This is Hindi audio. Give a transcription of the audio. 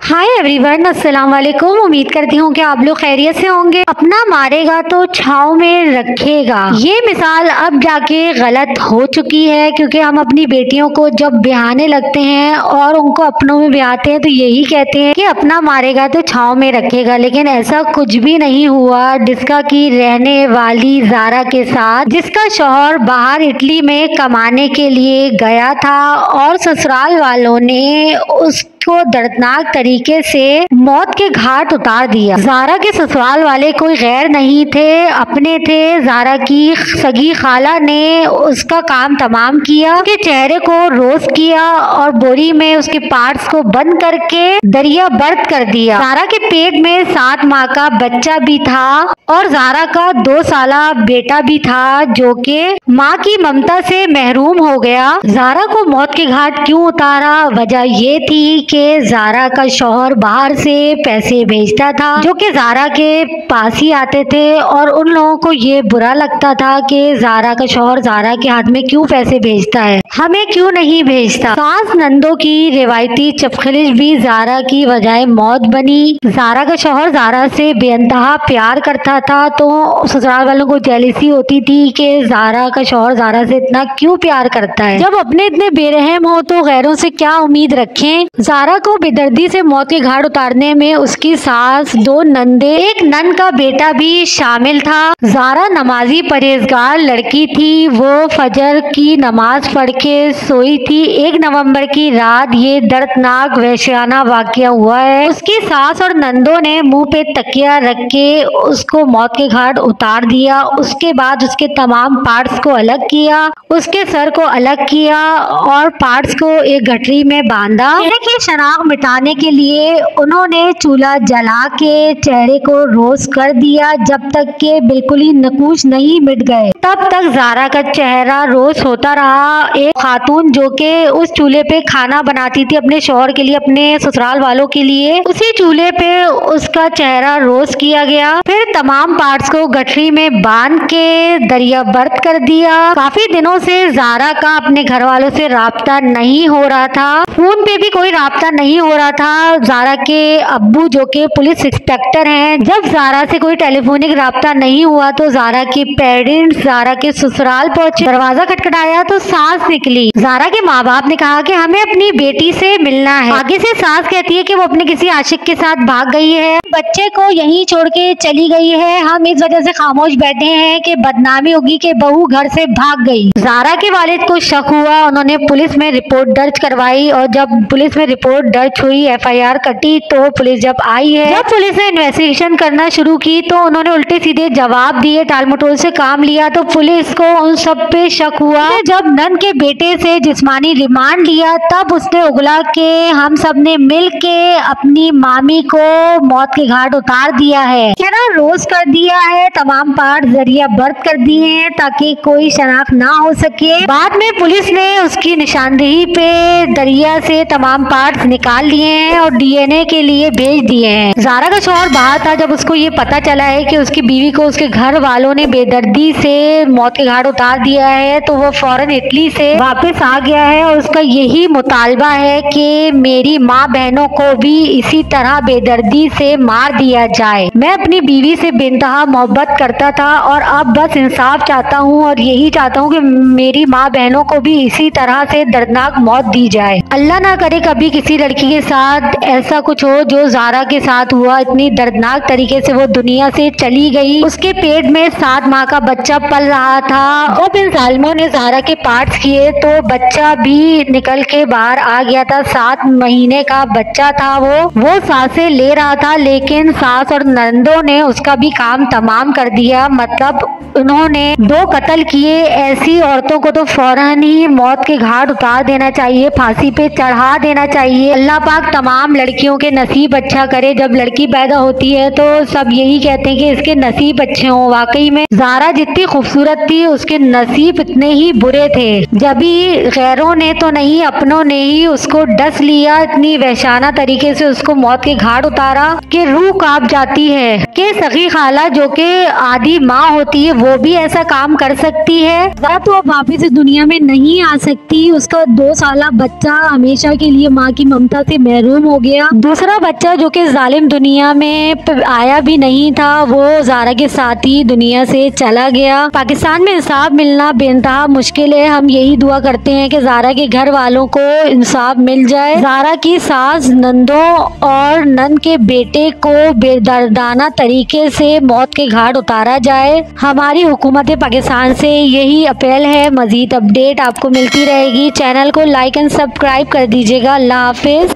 हाय एवरीवन, अस्सलाम वालेकुम। उम्मीद करती हूँ कि आप लोग खैरियत से होंगे। अपना मारेगा तो छाव में रखेगा, ये मिसाल अब जाके गलत हो चुकी है, क्योंकि हम अपनी बेटियों को जब ब्याहने लगते हैं और उनको अपनों में ब्याहते हैं तो यही कहते हैं कि अपना मारेगा तो छाव में रखेगा। लेकिन ऐसा कुछ भी नहीं हुआ डिस्का की रहने वाली जारा के साथ, जिसका शौहर बाहर इटली में कमाने के लिए गया था और ससुराल वालों ने उसको दर्दनाक तरीके से मौत के घाट उतार दिया। जारा के ससुराल वाले कोई गैर नहीं थे, अपने थे। जारा की सगी खाला ने उसका काम तमाम किया, उसके चेहरे को रोस्ट किया और बोरी में उसके पार्ट्स को बंद करके दरिया बर्द कर दिया। जारा के पेट में 7 माह का बच्चा भी था और जारा का 2 साला बेटा भी था, जो कि माँ की ममता से महरूम हो गया। जारा को मौत के घाट क्यों उतारा? वजह ये थी कि जारा का शौहर बाहर से पैसे भेजता था, जो कि जारा के पास ही आते थे, और उन लोगों को ये बुरा लगता था कि जारा का शौहर जारा के हाथ में क्यों पैसे भेजता है, हमें क्यों नहीं भेजता। सास नंदों की रिवायती चपखलिश भी जारा की वजह मौत बनी। जारा का शौहर जारा से बेइंतहा प्यार करता था, तो ससुराल वालों को जेलसी होती थी कि जारा का शौहर जारा से इतना क्यों प्यार करता है। जब अपने इतने बेरहम हो तो गैरों से क्या उम्मीद रखें। जारा को बेदर्दी से मौत के घाट उतारने में उसकी सास, 2 नंदे, एक नंद का बेटा भी शामिल था। जारा नमाजी परहेजगार लड़की थी, वो फजर की नमाज पढ़ के सोई थी। 1 नवंबर की रात ये दर्दनाक वहशियाना वाकया हुआ है। उसकी सास और नंदों ने मुंह पे तकिया रख के उसको मौत के घाट उतार दिया। उसके बाद उसके तमाम पार्ट्स को अलग किया, उसके सर को अलग किया और पार्ट्स को एक गठरी में बांधा। चेहरे की शनाख्त मिटाने के लिए उन्होंने चूल्हा जला के चेहरे को रोस्ट कर दिया। जब तक के बिल्कुल ही नकूश नहीं मिट गए, तब तक जारा का चेहरा रोस्ट होता रहा। एक खातून जो कि उस चूल्हे पे खाना बनाती थी अपने शौहर के लिए, अपने ससुराल वालों के लिए, उसी चूल्हे पे उसका चेहरा रोस्ट किया गया। फिर तमाम पार्ट्स को गठरी में बांध के दरिया बर्द कर दिया। काफी दिनों से जारा का अपने घर वालों से राब्ता नहीं हो रहा था, फोन पे भी कोई राब्ता नहीं हो रहा था। जारा के अब्बू जो कि पुलिस इंस्पेक्टर हैं, जब जारा से कोई टेलीफोनिक राब्ता नहीं हुआ तो जारा के पेरेंट्स जारा के ससुराल पहुंचे। दरवाजा खटखटाया तो सास निकली। जारा के माँ बाप ने कहा कि हमें अपनी बेटी से मिलना है। आगे से सास कहती है कि वो अपने किसी आशिक के साथ भाग गई है, बच्चे को यहीं छोड़ के चली गई है। हम इस वजह से खामोश बैठे हैं कि बदनामी होगी कि बहू घर से भाग गई। जारा के वालिद को शक हुआ, उन्होंने पुलिस में रिपोर्ट दर्ज करवाई और जब पुलिस में रिपोर्ट दर्ज हुई, FIR कटी, तो पुलिस जब आई है, जब पुलिस ने इन्वेस्टिगेशन करना शुरू की तो उन्होंने उल्टे सीधे जवाब दिए, टालमटोल से काम लिया, तो पुलिस को उन सब पे शक हुआ। जब नंद के बेटे से जिस्मानी रिमांड लिया तब उसने उगला कि हम सब ने मिल के अपनी मामी को मौत के घाट उतार दिया है, चेहरा रोस्ट कर दिया है, तमाम पार्ट जरिया बर्द कर दिए हैं ताकि कोई शनाख्त ना हो सके। बाद में पुलिस ने उसकी निशानदेही पे दरिया से तमाम पार्ट्स निकाल लिए हैं और DNA के लिए भेज दिए हैं। जारा का शौहर बाहर था। जब उसको ये पता चला है कि उसकी बीवी को उसके घर वालों ने बेदर्दी से मौत के घाट उतार दिया है, तो वो फौरन इटली से वापस आ गया है और उसका यही मुतालबा है कि मेरी माँ बहनों को भी इसी तरह बेदर्दी से मार दिया जाए। मैं अपनी बीवी से बेइंतहा मोहब्बत करता था और अब बस इंसाफ चाहता हूँ और यही चाहता हूँ कि मेरी माँ बहनों को भी इसी तरह से दर्दनाक मौत दी जाए। अल्लाह ना करे कभी किसी लड़की के साथ ऐसा कुछ हो जो जारा के साथ हुआ। इतनी दर्दनाक तरीके से वो दुनिया से चली गई। उसके पेट में 7 माह का बच्चा पल रहा था। जब इन जालिमों ने जारा के पार्ट्स किए तो बच्चा भी निकल के बाहर आ गया था। 7 महीने का बच्चा था। वो सांसें ले रहा था, लेकिन सास और नंदों ने उसका भी काम तमाम कर दिया। मतलब उन्होंने 2 कत्ल किए। ऐसी औरतों को तो फौरन ही मौत के घाट उतार देना चाहिए, फांसी पे चढ़ा देना चाहिए। अल्लाह पाक तमाम लड़कियों के नसीब अच्छा करे। जब लड़की पैदा होती है तो सब यही कहते हैं कि इसके नसीब अच्छे हों। वाकई में जारा जितनी खूबसूरत थी, उसके नसीब इतने ही बुरे थे। जब भी गैरों ने तो नहीं, अपनों ने ही उसको डस लिया। इतनी वहशाना तरीके से उसको मौत के घाट उतारा कि रूह कांप जाती है कि सगी खाला जो कि आधी माँ होती है वो भी ऐसा काम कर सकती है। जारा तो अब वापिस इस दुनिया में नहीं आ सकती। उसका 2 साला बच्चा हमेशा के लिए माँ की ममता से महरूम हो गया। दूसरा बच्चा जो कि जालिम दुनिया में आया भी नहीं था, वो ज़ारा के साथ ही दुनिया से चला गया। पाकिस्तान में इंसाफ मिलना बेइंतहा मुश्किल है। हम यही दुआ करते हैं कि ज़ारा के घर वालों को इंसाफ मिल जाए। ज़ारा की सास, नंदों और नंद के बेटे को बेदर्दाना तरीके से मौत के घाट उतारा जाए। हमारी हुकूमत पाकिस्तान से यही अपील है। मजीद अपडेट आपको मिलती रहेगी। चैनल को लाइक एंड सब्सक्राइब कर दीजिएगा। अल्लाह हाफिज।